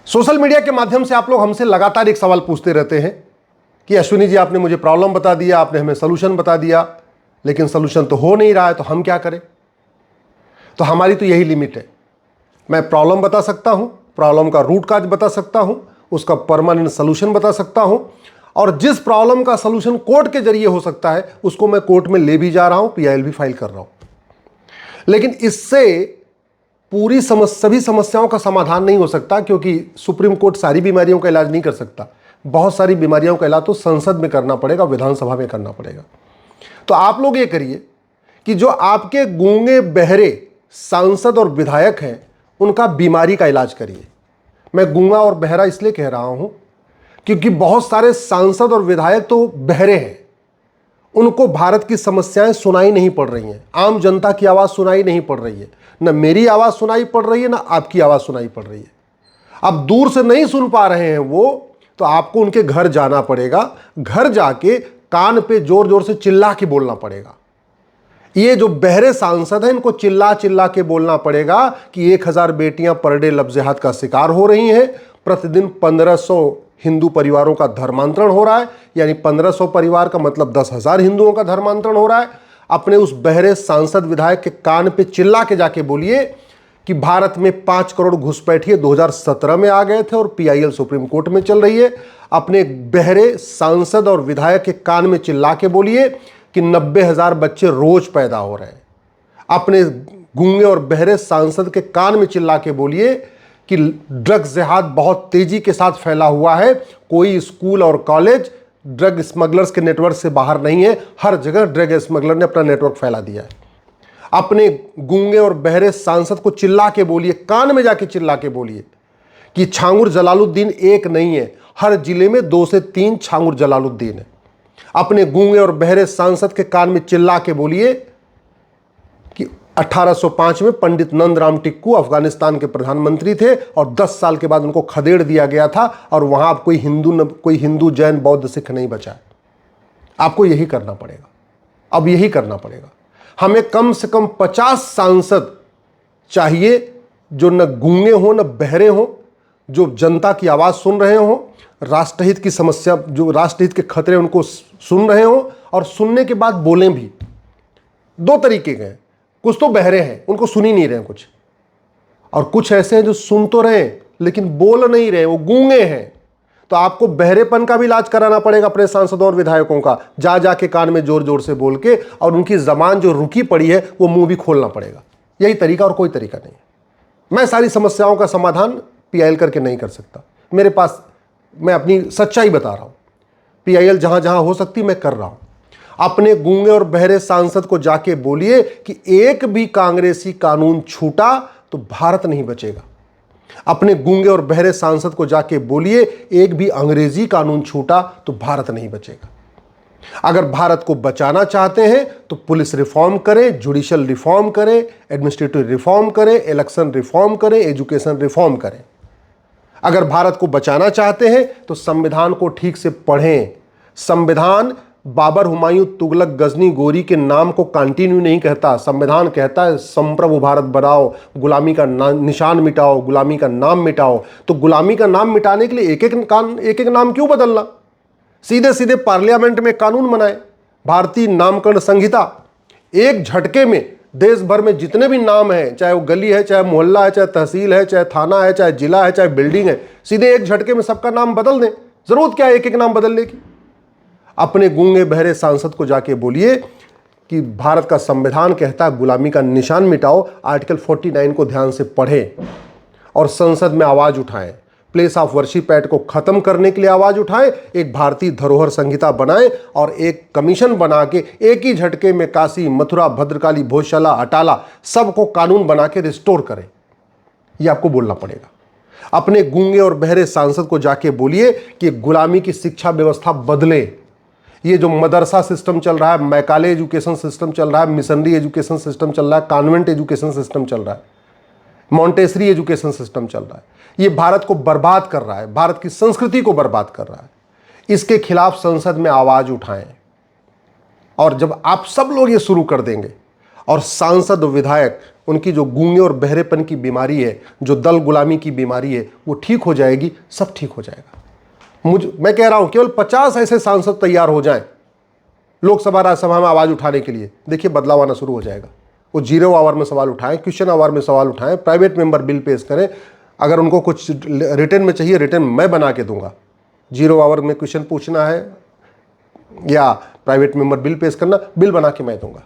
Social media के माध्यम से आप लोग हमसे लगातार एक सवाल पूछते रहते हैं कि अश्विनी जी, आपने मुझे प्रॉब्लम बता दिया, आपने हमें सोल्यूशन बता दिया, लेकिन सोल्यूशन तो हो नहीं रहा है, तो हम क्या करें। तो हमारी तो यही लिमिट है। मैं प्रॉब्लम बता सकता हूं, प्रॉब्लम का रूट काज बता सकता हूं, उसका परमानेंट सोल्यूशन बता सकता हूं, और जिस प्रॉब्लम का सोल्यूशन कोर्ट के जरिए हो सकता है उसको मैं कोर्ट में ले भी जा रहा हूं, पीआईएल भी फाइल कर रहा हूं। लेकिन इससे पूरी सभी समस्याओं का समाधान नहीं हो सकता, क्योंकि सुप्रीम कोर्ट सारी बीमारियों का इलाज नहीं कर सकता। बहुत सारी बीमारियों का इलाज तो संसद में करना पड़ेगा, विधानसभा में करना पड़ेगा। तो आप लोग ये करिए कि जो आपके गूंगे बहरे सांसद और विधायक हैं उनका बीमारी का इलाज करिए। मैं गूंगा और बहरा इसलिए कह रहा हूं क्योंकि बहुत सारे सांसद और विधायक तो बहरे हैं, उनको भारत की समस्याएं सुनाई नहीं पड़ रही हैं, आम जनता की आवाज सुनाई नहीं पड़ रही है, न मेरी आवाज सुनाई पड़ रही है, न आपकी आवाज सुनाई पड़ रही है। अब दूर से नहीं सुन पा रहे हैं वो, तो आपको उनके घर जाना पड़ेगा, घर जाके कान पे जोर जोर से चिल्ला के बोलना पड़ेगा। ये जो बहरे सांसद हैं इनको चिल्ला चिल्ला के बोलना पड़ेगा कि 1000 बेटियां पर डे लफ्ज़-ए-जिहाद का शिकार हो रही हैं, प्रतिदिन 1500 हिंदू परिवारों का धर्मांतरण हो रहा है, यानी 1500 परिवार का मतलब 10,000 हिंदुओं का धर्मांतरण हो रहा है। अपने उस बहरे सांसद विधायक के कान पे चिल्ला के जाके बोलिए कि भारत में 5 करोड़ घुसपैठिए 2017 में आ गए थे और पीआईएल सुप्रीम कोर्ट में चल रही है। अपने बहरे सांसद और विधायक के कान में चिल्ला के बोलिए कि 90,000 बच्चे रोज पैदा हो रहे हैं। अपने गूंगे और बहरे सांसद के कान में चिल्ला के बोलिए कि ड्रग्स जिहाद बहुत तेजी के साथ फैला हुआ है, कोई स्कूल और कॉलेज ड्रग स्मगलर्स के नेटवर्क से बाहर नहीं है, हर जगह ड्रग स्मगलर ने अपना नेटवर्क फैला दिया है। अपने गूंगे और बहरे सांसद को चिल्ला के बोलिए, कान में जाके चिल्ला के बोलिए कि छांगुर जलालुद्दीन एक नहीं है, हर जिले में 2 से 3 छांगुर जलालुद्दीन है। अपने गूंगे और बहरे सांसद के कान में चिल्ला के बोलिए कि 1805 में पंडित नंदराम टिक्कू अफगानिस्तान के प्रधानमंत्री थे और 10 साल के बाद उनको खदेड़ दिया गया था, और वहां अब कोई हिंदू जैन बौद्ध सिख नहीं बचा है। आपको यही करना पड़ेगा, अब यही करना पड़ेगा। हमें कम से कम 50 सांसद चाहिए जो न गूंगे हों न बहरे हों, जो जनता की आवाज सुन रहे हों, राष्ट्रहित की समस्या, जो राष्ट्रहित के खतरे उनको सुन रहे हों, और सुनने के बाद बोलें भी। 2 तरीके के हैं, कुछ तो बहरे हैं, उनको सुन ही नहीं रहे कुछ, और कुछ ऐसे हैं जो सुन तो रहे लेकिन बोल नहीं रहे, वो गूंगे हैं। तो आपको बहरेपन का भी इलाज कराना पड़ेगा अपने सांसदों और विधायकों का, जा जाके कान में जोर जोर से बोल के, और उनकी जबान जो रुकी पड़ी है वो मुंह भी खोलना पड़ेगा। यही तरीका, और कोई तरीका नहीं है। मैं सारी समस्याओं का समाधान पीआईएल करके नहीं कर सकता। मेरे पास, मैं अपनी सच्चाई बता रहा हूं, पीआईएल जहां जहां हो सकती मैं कर रहा हूं। अपने गूंगे और बहरे सांसद को जाके बोलिए कि एक भी कांग्रेसी कानून छूटा तो भारत नहीं बचेगा। अपने गूंगे और बहरे सांसद को जाके बोलिए एक भी अंग्रेजी कानून छूटा तो भारत नहीं बचेगा। अगर भारत को बचाना चाहते हैं तो पुलिस रिफॉर्म करें, जुडिशियल रिफॉर्म करें, एडमिनिस्ट्रेटिव रिफॉर्म करें, इलेक्शन रिफॉर्म करें, एजुकेशन रिफॉर्म करें। अगर भारत को बचाना चाहते हैं तो संविधान को ठीक से पढ़ें। संविधान बाबर, हुमायूं, तुगलक, गजनी, गोरी के नाम को कंटिन्यू नहीं कहता। संविधान कहता है संप्रभु भारत बनाओ, गुलामी का निशान मिटाओ, गुलामी का नाम मिटाओ। तो गुलामी का नाम मिटाने के लिए एक एक नाम क्यों बदलना? सीधे सीधे पार्लियामेंट में कानून बनाए। भारतीय नामकरण संहिता एक झटके में देश भर में जितने भी नाम हैं, चाहे वो गली है, चाहे मोहल्ला है, चाहे तहसील है, चाहे थाना है, चाहे जिला है, चाहे बिल्डिंग है, सीधे एक झटके में सबका नाम बदल दें। जरूरत क्या है एक एक नाम बदलने की? अपने गूंगे बहरे सांसद को जाके बोलिए कि भारत का संविधान कहता है गुलामी का निशान मिटाओ। आर्टिकल 49 को ध्यान से पढ़ें और संसद में आवाज उठाएं। प्लेस ऑफ वर्शिप एक्ट को खत्म करने के लिए आवाज उठाएं, एक भारतीय धरोहर संहिता बनाएं, और एक कमीशन बना के एक ही झटके में काशी, मथुरा, भद्रकाली, भोजशाला, अटाला सबको कानून बना के रिस्टोर करें। ये आपको बोलना पड़ेगा। अपने गूंगे और बहरे सांसद को जाके बोलिए कि गुलामी की शिक्षा व्यवस्था बदले। ये जो मदरसा सिस्टम चल रहा है, मैकाले एजुकेशन सिस्टम चल रहा है, मिशनरी एजुकेशन सिस्टम चल रहा है, कॉन्वेंट एजुकेशन सिस्टम चल रहा है, मॉन्टेसरी एजुकेशन सिस्टम चल रहा है, ये भारत को बर्बाद कर रहा है, भारत की संस्कृति को बर्बाद कर रहा है। इसके खिलाफ संसद में आवाज उठाएं। और जब आप सब लोग ये शुरू कर देंगे और सांसद विधायक उनकी जो गूंगे और बहरेपन की बीमारी है, जो दल गुलामी की बीमारी है, वो ठीक हो जाएगी, सब ठीक हो जाएगा। मैं कह रहा हूं केवल 50 ऐसे सांसद तैयार हो जाएं लोकसभा राज्यसभा में आवाज उठाने के लिए, देखिए बदलाव आना शुरू हो जाएगा। वो 0 आवर में सवाल उठाएं, क्वेश्चन आवर में सवाल उठाएं, प्राइवेट मेंबर बिल पेश करें। अगर उनको कुछ रिटर्न में चाहिए, रिटर्न मैं बना के दूंगा। 0 आवर में क्वेश्चन पूछना है या प्राइवेट मेंबर बिल पेश करना, बिल बना के मैं दूंगा।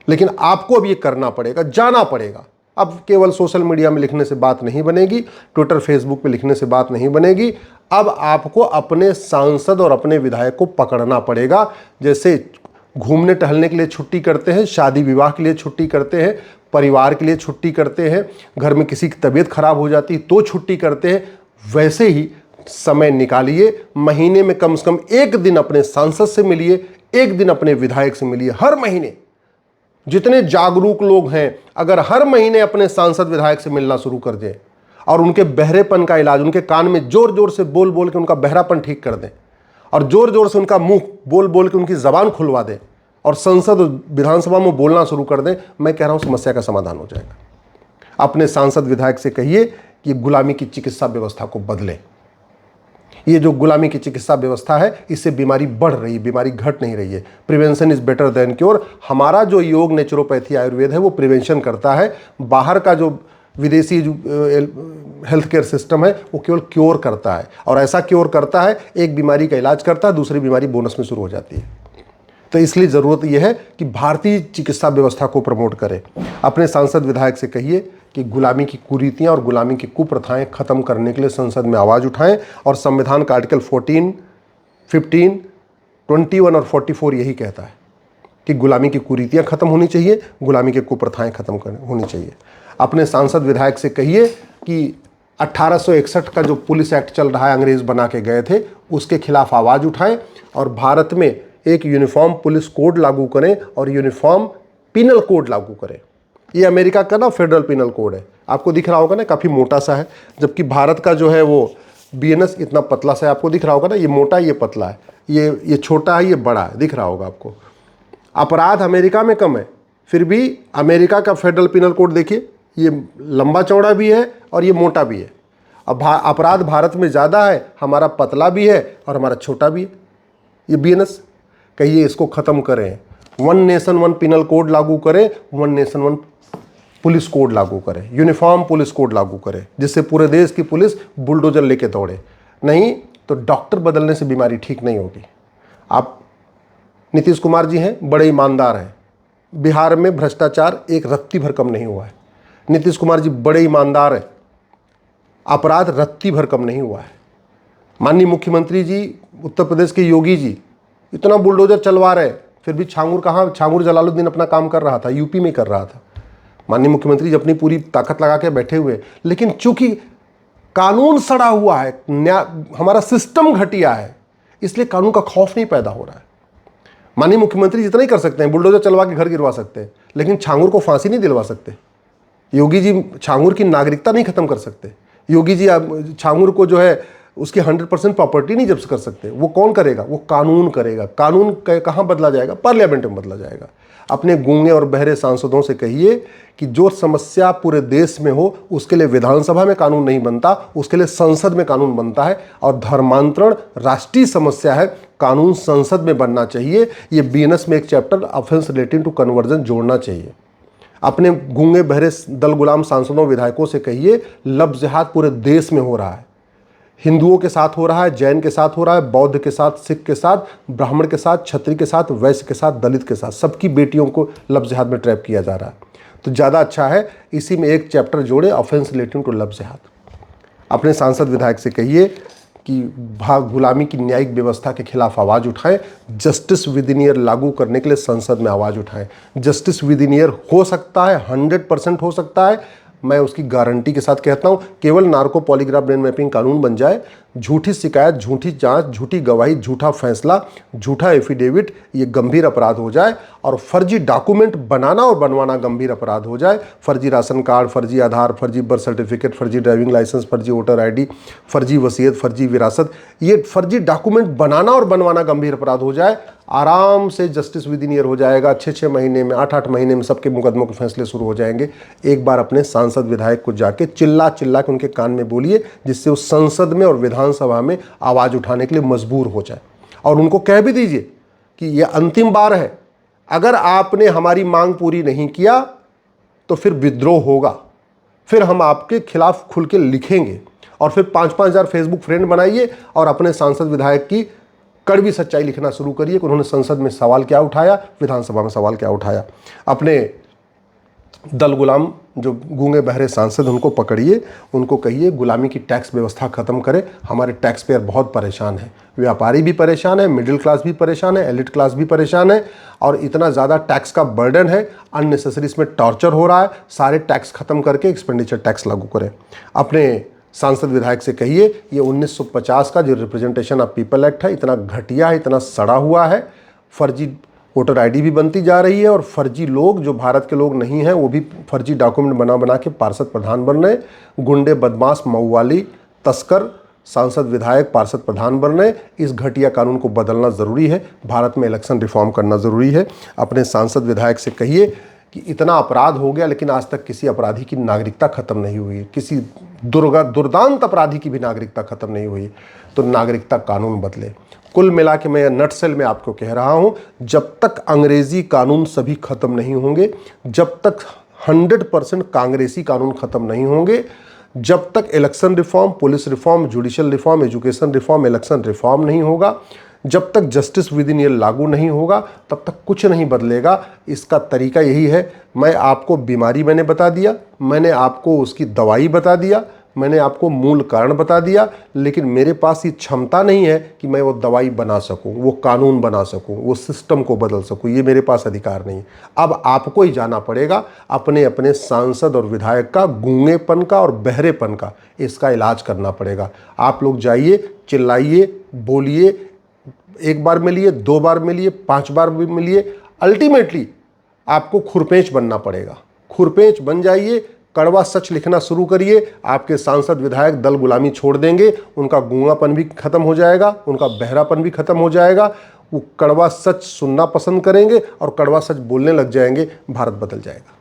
लेकिन आपको अब ये करना पड़ेगा, जाना पड़ेगा। अब केवल सोशल मीडिया में लिखने से बात नहीं बनेगी, ट्विटर फेसबुक पे लिखने से बात नहीं बनेगी। अब आपको अपने सांसद और अपने विधायक को पकड़ना पड़ेगा। जैसे घूमने टहलने के लिए छुट्टी करते हैं, शादी विवाह के लिए छुट्टी करते हैं, परिवार के लिए छुट्टी करते हैं, घर में किसी की तबीयत खराब हो जाती तो छुट्टी करते हैं, वैसे ही समय निकालिए। महीने में कम से कम एक दिन अपने सांसद से मिलिए, एक दिन अपने विधायक से मिलिए। हर महीने जितने जागरूक लोग हैं, अगर हर महीने अपने सांसद विधायक से मिलना शुरू कर दें और उनके बहरेपन का इलाज, उनके कान में जोर जोर से बोल बोल के उनका बहरापन ठीक कर दें और जोर जोर से उनका मुंह बोल बोल के उनकी जबान खुलवा दें और संसद विधानसभा में बोलना शुरू कर दें, मैं कह रहा हूं समस्या का समाधान हो जाएगा। अपने सांसद विधायक से कहिए कि गुलामी की चिकित्सा व्यवस्था को बदलें। ये जो गुलामी की चिकित्सा व्यवस्था है, इससे बीमारी बढ़ रही है, बीमारी घट नहीं रही है। Prevention is better than cure. हमारा जो योग, नेचुरोपैथी, आयुर्वेद है, वो प्रिवेंशन करता है। बाहर का जो विदेशी हेल्थ केयर सिस्टम है, वो केवल क्योर करता है। और ऐसा क्योर करता है, एक बीमारी का इलाज करता है, दूसरी बीमारी बोनस में शुरू हो जाती है। तो इसलिए ज़रूरत यह है कि भारतीय चिकित्सा व्यवस्था को प्रमोट करें। अपने सांसद विधायक से कहिए कि गुलामी की कुरीतियाँ और गुलामी की कुप्रथाएं खत्म करने के लिए संसद में आवाज़ उठाएं। और संविधान का आर्टिकल 14, 15, 21 और 44 यही कहता है कि गुलामी की कुरीतियाँ खत्म होनी चाहिए, गुलामी की कुप्रथाएं खत्म होनी चाहिए। अपने सांसद विधायक से कहिए कि 1861 का जो पुलिस एक्ट चल रहा है, अंग्रेज़ बना के गए थे, उसके खिलाफ आवाज़ उठाएं और भारत में एक यूनिफॉर्म पुलिस कोड लागू करें और यूनिफॉर्म पिनल कोड लागू करें। ये अमेरिका का ना फेडरल पिनल कोड है, आपको दिख रहा होगा ना, काफ़ी मोटा सा है, जबकि भारत का जो है वो BNS इतना पतला सा है। आपको दिख रहा होगा ना, ये मोटा, ये पतला है, ये छोटा है, ये बड़ा है, दिख रहा होगा आपको। अपराध अमेरिका में कम है, फिर भी अमेरिका का फेडरल पिनल कोड देखिए, ये लंबा चौड़ा भी है और ये मोटा भी है। अब अपराध भारत में ज़्यादा है, हमारा पतला भी है और हमारा छोटा भी है। ये BNS कहिए इसको ख़त्म करें, 1 नेशन 1 पिनल कोड लागू करें, 1 नेशन 1 पुलिस कोड लागू करें, यूनिफॉर्म पुलिस कोड लागू करें, जिससे पूरे देश की पुलिस बुलडोजर लेके दौड़े। नहीं तो डॉक्टर बदलने से बीमारी ठीक नहीं होगी। आप नीतीश कुमार जी हैं, बड़े ईमानदार हैं, बिहार में भ्रष्टाचार एक रत्ती भर कम नहीं हुआ है। नीतीश कुमार जी बड़े ईमानदार हैं, अपराध रत्ती भर कम नहीं हुआ है। माननीय मुख्यमंत्री जी उत्तर प्रदेश के योगी जी इतना बुलडोजर चलवा रहे, फिर भी छांगुर जलालुद्दीन अपना काम कर रहा था, यूपी में कर रहा था। माननीय मुख्यमंत्री जी अपनी पूरी ताकत लगा के बैठे हुए, लेकिन चूंकि कानून सड़ा हुआ है, हमारा सिस्टम घटिया है, इसलिए कानून का खौफ नहीं पैदा हो रहा है। माननीय मुख्यमंत्री जितना ही कर सकते हैं, बुलडोजर चलवा के घर गिरवा सकते हैं, लेकिन छांगुर को फांसी नहीं दिलवा सकते। योगी जी छांगुर की नागरिकता नहीं खत्म कर सकते। योगी जी छांगुर को जो है उसकी 100% प्रॉपर्टी नहीं जब्त कर सकते। वो कौन करेगा? वो कानून करेगा। कानून कहाँ बदला जाएगा? पार्लियामेंट में बदला जाएगा। अपने गूंगे और बहरे सांसदों से कहिए कि जो समस्या पूरे देश में हो, उसके लिए विधानसभा में कानून नहीं बनता, उसके लिए संसद में कानून बनता है। और धर्मांतरण राष्ट्रीय समस्या है, कानून संसद में बनना चाहिए। ये BNS में एक chapter offence relating to conversion जोड़ना चाहिए। अपने गूंगे बहरे दल गुलाम सांसदों विधायकों से कहिए, लव जिहाद पूरे देश में हो रहा है। हिंदुओं के साथ हो रहा है, जैन के साथ हो रहा है, बौद्ध के साथ, सिख के साथ, ब्राह्मण के साथ, क्षत्रिय के साथ, वैश्य के साथ, दलित के साथ, सबकी बेटियों को लव जिहाद में ट्रैप किया जा रहा है। तो ज़्यादा अच्छा है इसी में एक चैप्टर जोड़े, ऑफेंस रिलेटिंग टू लव जिहाद। अपने सांसद विधायक से कहिए कि गुलामी की न्यायिक व्यवस्था के खिलाफ आवाज़ उठाएं, जस्टिस विद इन ईयर लागू करने के लिए संसद में आवाज़ उठाएं। जस्टिस विद इन ईयर हो सकता है, 100% हो सकता है, मैं उसकी गारंटी के साथ कहता हूं। केवल नार्को पॉलीग्राफ ब्रेन मैपिंग कानून बन जाए, झूठी शिकायत, झूठी जांच, झूठी गवाही, झूठा फैसला, झूठा एफिडेविट ये गंभीर अपराध हो जाए, और फर्जी डॉक्यूमेंट बनाना और बनवाना गंभीर अपराध हो जाए। फर्जी राशन कार्ड, फर्जी आधार, फर्जी बर्थ सर्टिफिकेट, फर्जी ड्राइविंग लाइसेंस, फर्जी वोटर ID, फर्जी वसीयत, फर्जी विरासत, ये फर्जी डॉक्यूमेंट बनाना और बनवाना गंभीर अपराध हो जाए। आराम से जस्टिस विद इन ईयर हो जाएगा। 6-6 महीने में, 8-8 महीने में सबके मुकदमों के फैसले शुरू हो जाएंगे। एक बार अपने सांसद विधायक को जाके चिल्ला चिल्ला के उनके कान में बोलिए, जिससे वो संसद में और विधानसभा में आवाज़ उठाने के लिए मजबूर हो जाए। और उनको कह भी दीजिए कि यह अंतिम बार है, अगर आपने हमारी मांग पूरी नहीं किया तो फिर विद्रोह होगा, फिर हम आपके खिलाफ खुल के लिखेंगे। और फिर 5-5 हज़ार फेसबुक फ्रेंड बनाइए और अपने सांसद विधायक की कड़वी सच्चाई लिखना शुरू करिए कि उन्होंने संसद में सवाल क्या उठाया, विधानसभा में सवाल क्या उठाया। अपने दल गुलाम जो गूंगे बहरे सांसद, उनको पकड़िए, उनको कहिए गुलामी की टैक्स व्यवस्था खत्म करें। हमारे टैक्स पेयर बहुत परेशान हैं, व्यापारी भी परेशान है, मिडिल क्लास भी परेशान है, एलिट क्लास भी परेशान है। और इतना ज़्यादा टैक्स का बर्डन है, अननेसेसरी इसमें टॉर्चर हो रहा है। सारे टैक्स खत्म करके एक्सपेंडिचर टैक्स लागू करें। अपने सांसद विधायक से कहिए ये 1950 का जो रिप्रेजेंटेशन ऑफ पीपल एक्ट है, इतना घटिया है, इतना सड़ा हुआ है। फर्जी वोटर आईडी भी बनती जा रही है और फर्जी लोग जो भारत के लोग नहीं हैं वो भी फर्जी डॉक्यूमेंट बना बना के पार्षद प्रधान बन रहे। गुंडे, बदमाश, मऊवाली, तस्कर सांसद विधायक पार्षद प्रधान बन रहे। इस घटिया कानून को बदलना ज़रूरी है। भारत में इलेक्शन रिफॉर्म करना ज़रूरी है। अपने सांसद विधायक से कहिए कि इतना अपराध हो गया लेकिन आज तक किसी अपराधी की नागरिकता खत्म नहीं हुई है, किसी दुर्दांत अपराधी की भी नागरिकता खत्म नहीं हुई, तो नागरिकता कानून बदले। कुल मिला के मैं नटसेल में आपको कह रहा हूं, जब तक अंग्रेजी कानून सभी खत्म नहीं होंगे, जब तक 100% कांग्रेसी कानून खत्म नहीं होंगे, जब तक election reform, police reform, judicial reform, education reform, election reform नहीं होगा, जब तक जस्टिस विद इन ईयर लागू नहीं होगा, तब तक कुछ नहीं बदलेगा। इसका तरीका यही है, मैं आपको बीमारी मैंने बता दिया, मैंने आपको उसकी दवाई बता दिया, मैंने आपको मूल कारण बता दिया, लेकिन मेरे पास ये क्षमता नहीं है कि मैं वो दवाई बना सकूं, वो कानून बना सकूं, वो सिस्टम को बदल सकूं। ये मेरे पास अधिकार नहीं। अब आपको ही जाना पड़ेगा अपने अपने सांसद और विधायक का गूंगेपन का और बहरेपन का, इसका इलाज करना पड़ेगा। आप लोग जाइए, चिल्लाइए, बोलिए, 1 बार मिलिए, 2 बार मिलिए, 5 बार भी मिलिए। अल्टीमेटली आपको खुरपेंच बनना पड़ेगा। खुरपेंच बन जाइए, कड़वा सच लिखना शुरू करिए। आपके सांसद विधायक दल गुलामी छोड़ देंगे, उनका गूंगापन भी खत्म हो जाएगा, उनका बहरापन भी खत्म हो जाएगा। वो कड़वा सच सुनना पसंद करेंगे और कड़वा सच बोलने लग जाएंगे। भारत बदल जाएगा।